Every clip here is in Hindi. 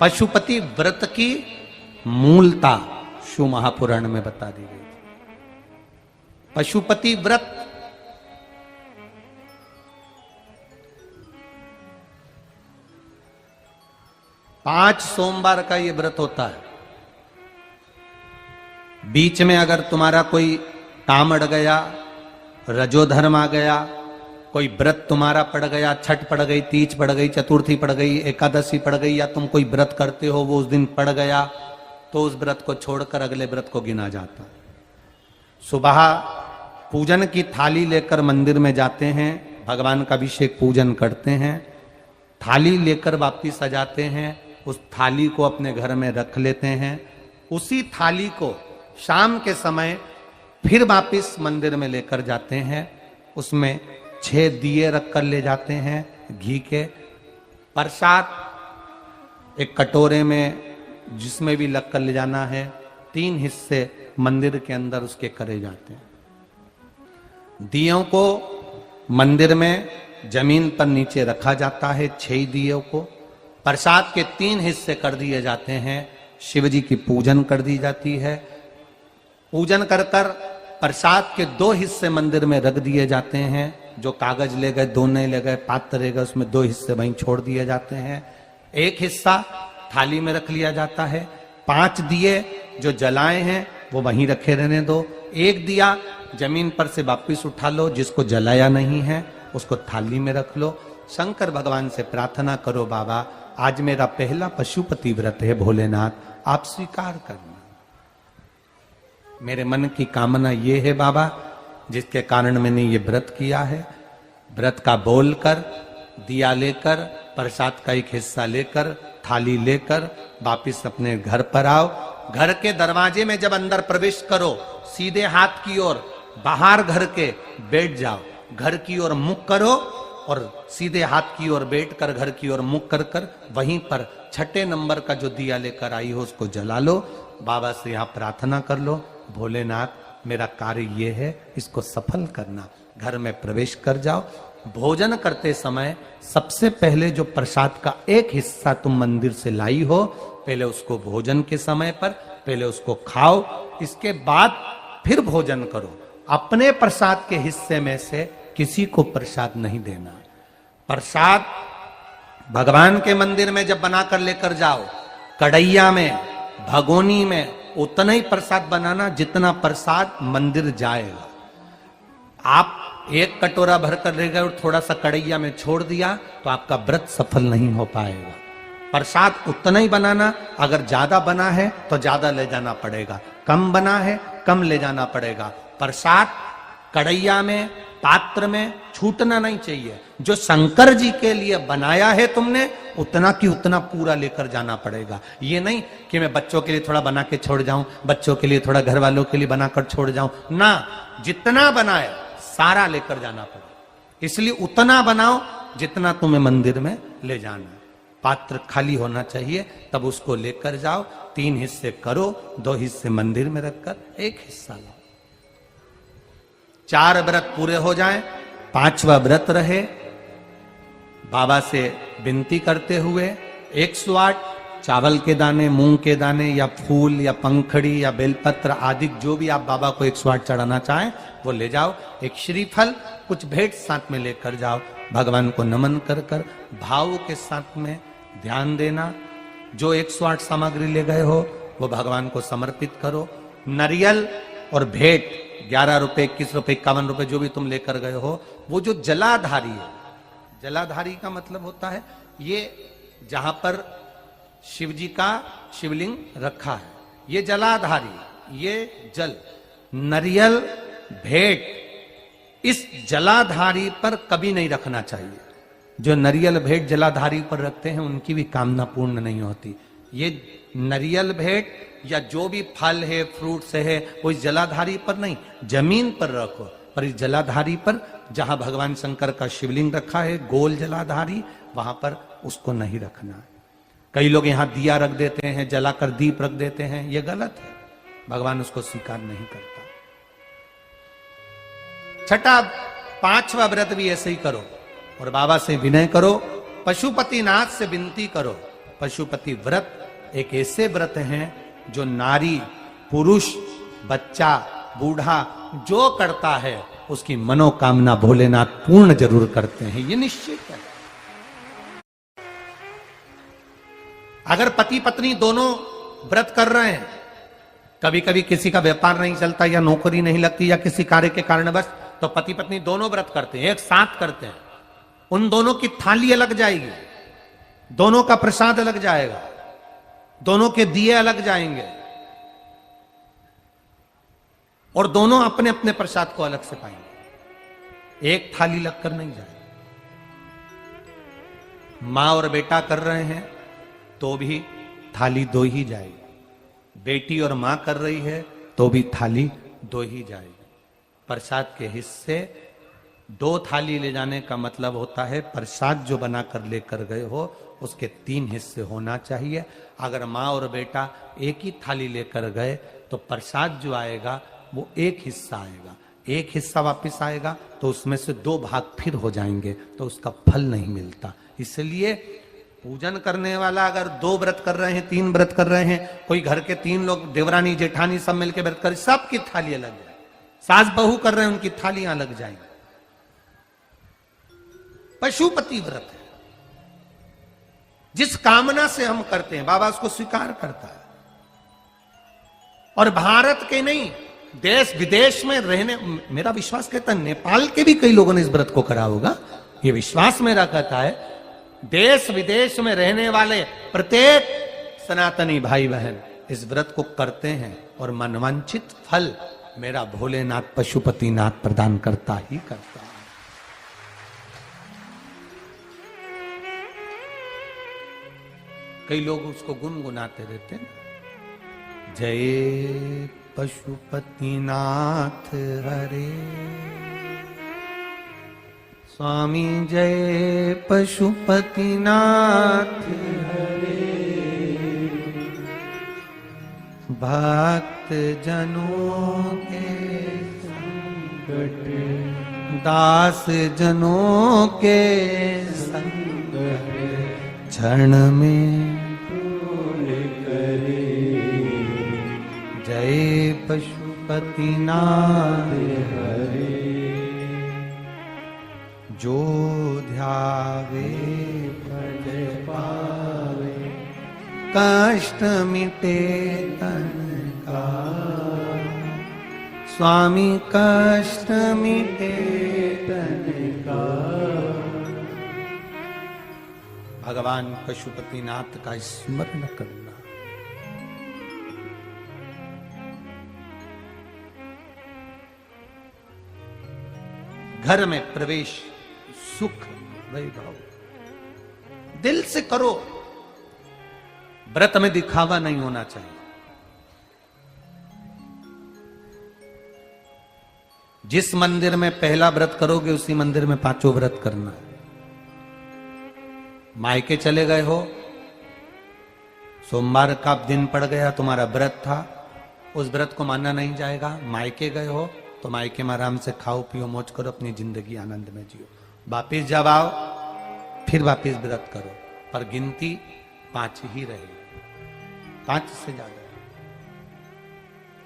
पशुपति व्रत की मूलता शिव महापुराण में बता दी गई। पशुपति व्रत पांच सोमवार का ये व्रत होता है। बीच में अगर तुम्हारा कोई काम अड़ गया, रजोधर्म आ गया, कोई व्रत तुम्हारा पड़ गया, छठ पड़ गई, तीज पड़ गई, चतुर्थी पड़ गई, एकादशी पड़ गई, या तुम कोई व्रत करते हो वो उस दिन पड़ गया, तो उस व्रत को छोड़कर अगले व्रत को गिना जाता है। सुबह पूजन की थाली लेकर मंदिर में जाते हैं, भगवान का अभिषेक पूजन करते हैं, थाली लेकर वापिस आ जाते हैं, उस थाली को अपने घर में रख लेते हैं। उसी थाली को शाम के समय फिर वापिस मंदिर में लेकर जाते हैं, उसमें 6 दिए रख कर ले जाते हैं घी के। प्रसाद एक कटोरे में जिसमें भी लग कर ले जाना है, 3 हिस्से मंदिर के अंदर उसके करे जाते हैं। दियों को मंदिर में जमीन पर नीचे रखा जाता है, 6 दियों को। प्रसाद के 3 हिस्से कर दिए जाते हैं, शिव जी की पूजन कर दी जाती है। पूजन कर कर प्रसाद के 2 हिस्से मंदिर में रख दिए जाते हैं, जो कागज ले गए, दोने ले गए, पात्र ले गए, उसमें 2 हिस्से वहीं छोड़ दिए जाते हैं। 1 हिस्सा थाली में रख लिया जाता है। 5 दिए जो जलाए हैं वो वहीं रखे रहने दो। 1 दिया जमीन पर से वापिस उठा लो, जिसको जलाया नहीं है उसको थाली में रख लो। शंकर भगवान से प्रार्थना करो, बाबा आज मेरा पहला पशुपति व्रत है, भोलेनाथ आप स्वीकार करना। मेरे मन की कामना ये है बाबा, जिसके कारण मैंने ये व्रत किया है। व्रत का बोलकर, दिया लेकर, प्रसाद का 1 हिस्सा लेकर, थाली लेकर वापिस अपने घर पर आओ। घर के दरवाजे में जब अंदर प्रवेश करो, सीधे हाथ की ओर बाहर घर के बैठ जाओ, घर की ओर मुख करो और सीधे हाथ की ओर बैठकर घर की ओर मुख कर कर वहीं पर 6ठे नंबर का जो दिया लेकर आई हो उसको जला लो। बाबा से यहाँ प्रार्थना कर लो, भोलेनाथ मेरा कार्य ये है, इसको सफल करना। घर में प्रवेश कर जाओ। भोजन करते समय सबसे पहले जो प्रसाद का 1 हिस्सा तुम मंदिर से लाई हो, पहले उसको भोजन के समय पर पहले उसको खाओ, इसके बाद फिर भोजन करो। अपने प्रसाद के हिस्से में से किसी को प्रसाद नहीं देना। प्रसाद भगवान के मंदिर में जब बनाकर लेकर जाओ, कढ़ैया में, भगोनी में उतना ही प्रसाद बनाना जितना प्रसाद मंदिर जाएगा। आप 1 कटोरा भरकर ले गए और थोड़ा सा कढ़ैया में छोड़ दिया तो आपका व्रत सफल नहीं हो पाएगा। प्रसाद उतना ही बनाना, अगर ज्यादा बना है तो ज्यादा ले जाना पड़ेगा, कम बना है कम ले जाना पड़ेगा। प्रसाद कढ़ैया में, पात्र में छूटना नहीं चाहिए। जो शंकर जी के लिए बनाया है तुमने, उतना की उतना पूरा लेकर जाना पड़ेगा। ये नहीं कि मैं बच्चों के लिए थोड़ा बना के छोड़ जाऊं, बच्चों के लिए थोड़ा घर वालों के लिए बनाकर छोड़ जाऊं ना, जितना बनाए सारा लेकर जाना पड़ेगा। इसलिए उतना बनाओ जितना तुम्हें मंदिर में ले जाना। पात्र खाली होना चाहिए, तब उसको लेकर जाओ। 3 हिस्से करो, 2 हिस्से मंदिर में रखकर 1 हिस्सा लाओ। 4 व्रत पूरे हो जाएं, 5वां व्रत रहे। बाबा से विनती करते हुए 108 चावल के दाने, मूंग के दाने या फूल या पंखड़ी या बेलपत्र आदि जो भी आप बाबा को 108 चढ़ाना चाहें वो ले जाओ। 1 श्रीफल, कुछ भेंट साथ में लेकर जाओ। भगवान को नमन कर कर भाव के साथ में ध्यान देना। जो 108 सामग्री ले गए हो वो भगवान को समर्पित करो। नरियल और भेंट 11 रुपए, 21 रुपए, 51 रुपए जो भी तुम लेकर गए हो, वो जो जलाधारी है, जलाधारी का मतलब होता है ये जहां पर शिव जी का शिवलिंग रखा है, ये जलाधारी, ये जल, नरियल, भेंट इस जलाधारी पर कभी नहीं रखना चाहिए। जो नरियल भेंट जलाधारी पर रखते हैं उनकी भी कामना पूर्ण नहीं होती। ये नरियल भेंट या जो भी फल है, फ्रूट्स है, वो इस जलाधारी पर नहीं, जमीन पर रखो। पर इस जलाधारी पर जहां भगवान शंकर का शिवलिंग रखा है, गोल जलाधारी, वहां पर उसको नहीं रखना है। कई लोग यहां दिया रख देते हैं, जलाकर दीप रख देते हैं, ये गलत है, भगवान उसको स्वीकार नहीं करता। 6ठा 5वां व्रत भी ऐसे ही करो और बाबा से विनय करो, पशुपतिनाथ से विनती करो, पशुपति व्रत एक ऐसे व्रत हैं जो नारी, पुरुष, बच्चा, बूढ़ा जो करता है उसकी मनोकामना भोलेनाथ पूर्ण जरूर करते हैं, ये निश्चित है। अगर पति पत्नी दोनों व्रत कर रहे हैं, कभी कभी किसी का व्यापार नहीं चलता या नौकरी नहीं लगती या किसी कार्य के कारणवश, तो पति पत्नी दोनों व्रत करते हैं, एक साथ करते हैं, उन दोनों की थाली अलग जाएगी, दोनों का प्रसाद अलग जाएगा, दोनों के दिए अलग जाएंगे और दोनों अपने अपने प्रसाद को अलग से पाएंगे, एक थाली लगकर नहीं जाएगी। मां और बेटा कर रहे हैं तो भी थाली दो ही जाएगी, बेटी और मां कर रही है तो भी थाली दो ही जाएगी। प्रसाद के हिस्से दो थाली ले जाने का मतलब होता है प्रसाद जो बनाकर लेकर गए हो उसके 3 हिस्से होना चाहिए। अगर मां और बेटा एक ही थाली लेकर गए तो प्रसाद जो आएगा वो एक हिस्सा आएगा, एक हिस्सा वापस आएगा तो उसमें से 2 भाग फिर हो जाएंगे, तो उसका फल नहीं मिलता। इसलिए पूजन करने वाला अगर 2 व्रत कर रहे हैं, 3 व्रत कर रहे हैं, कोई घर के 3 लोग देवरानी जेठानी सब मिलकर व्रत कर, सबकी थाली अलग जाए, सास बहू कर रहे हैं उनकी थालियां अलग जाएंगी। पशुपति व्रत है, जिस कामना से हम करते हैं बाबा उसको स्वीकार करता है। और भारत के नहीं, देश विदेश में रहने, मेरा विश्वास कहता है नेपाल के भी कई लोगों ने इस व्रत को करा होगा, ये विश्वास मेरा कहता है। देश विदेश में रहने वाले प्रत्येक सनातनी भाई बहन इस व्रत को करते हैं और मनवांछित फल मेरा भोलेनाथ पशुपतिनाथ प्रदान करता ही करता है। कई लोग उसको गुनगुनाते रहते हैं, जय पशुपतिनाथ हरे, स्वामी जय पशुपतिनाथ हरे, भक्त जनों के संकट, दास जनों के संकट क्षण में दूर करे, जय पशुपतिनाथ हरे, जो ध्यावे फल पावे, कष्ट मिटे तन का, स्वामी कष्ट मिटे तन का। भगवान पशुपतिनाथ का स्मरण करना। घर में प्रवेश, सुख वैभव दिल से करो, व्रत में दिखावा नहीं होना चाहिए। जिस मंदिर में पहला व्रत करोगे उसी मंदिर में 5 व्रत करना है। मायके चले गए हो, सोमवार का दिन पड़ गया, तुम्हारा व्रत था, उस व्रत को मानना नहीं जाएगा। मायके गए हो तो मायके में आराम से खाओ पियो मौज करो, अपनी जिंदगी आनंद में जियो। वापिस जब आओ फिर वापिस व्रत करो, पर गिनती 5 ही रहेगी, 5 से ज्यादा।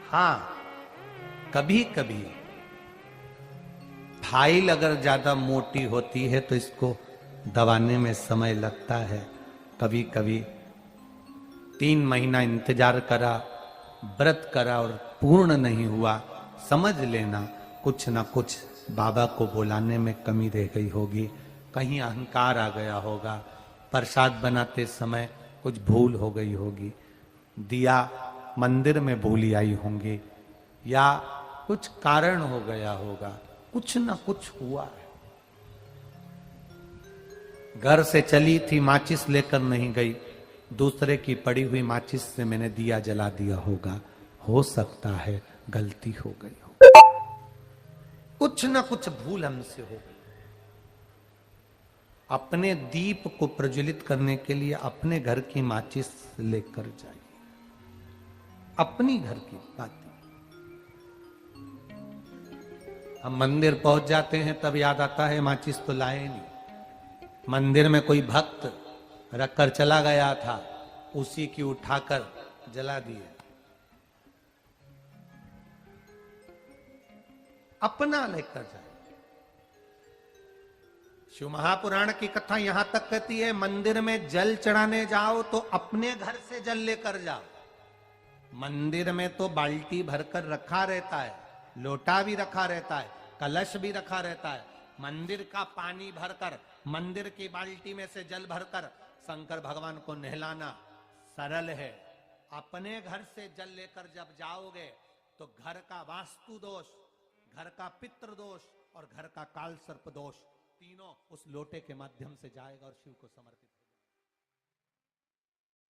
हाँ, कभी कभी फाइल अगर ज्यादा मोटी होती है तो इसको दबाने में समय लगता है। कभी कभी 3 महीना इंतजार करा, व्रत करा और पूर्ण नहीं हुआ, समझ लेना कुछ ना कुछ बाबा को बुलाने में कमी रह गई होगी, कहीं अहंकार आ गया होगा, प्रसाद बनाते समय कुछ भूल हो गई होगी, दिया मंदिर में भूली आई होंगी, या कुछ कारण हो गया होगा, कुछ ना कुछ हुआ है। घर से चली थी, माचिस लेकर नहीं गई, दूसरे की पड़ी हुई माचिस से मैंने दिया जला दिया होगा, हो सकता है गलती हो गई हो, कुछ ना कुछ भूल हमसे हो गई। अपने दीप को प्रज्वलित करने के लिए अपने घर की माचिस लेकर जाइए, अपनी घर की बात। हम मंदिर पहुंच जाते हैं तब याद आता है माचिस तो लाए नहीं। मंदिर में कोई भक्त रखकर चला गया था, उसी की उठाकर जला दिए। अपना लेकर जाए। शिव महापुराण की कथा यहां तक कहती है, मंदिर में जल चढ़ाने जाओ तो अपने घर से जल लेकर जाओ। मंदिर में तो बाल्टी भरकर रखा रहता है, लोटा भी रखा रहता है, कलश भी रखा रहता है। मंदिर का पानी भरकर, मंदिर की बाल्टी में से जल भरकर शंकर भगवान को नहलाना सरल है। अपने घर से जल लेकर जब जाओगे तो घर का वास्तु दोष, घर का पितृ दोष और घर का काल सर्प दोष तीनों उस लोटे के माध्यम से जाएगा और शिव को समर्पित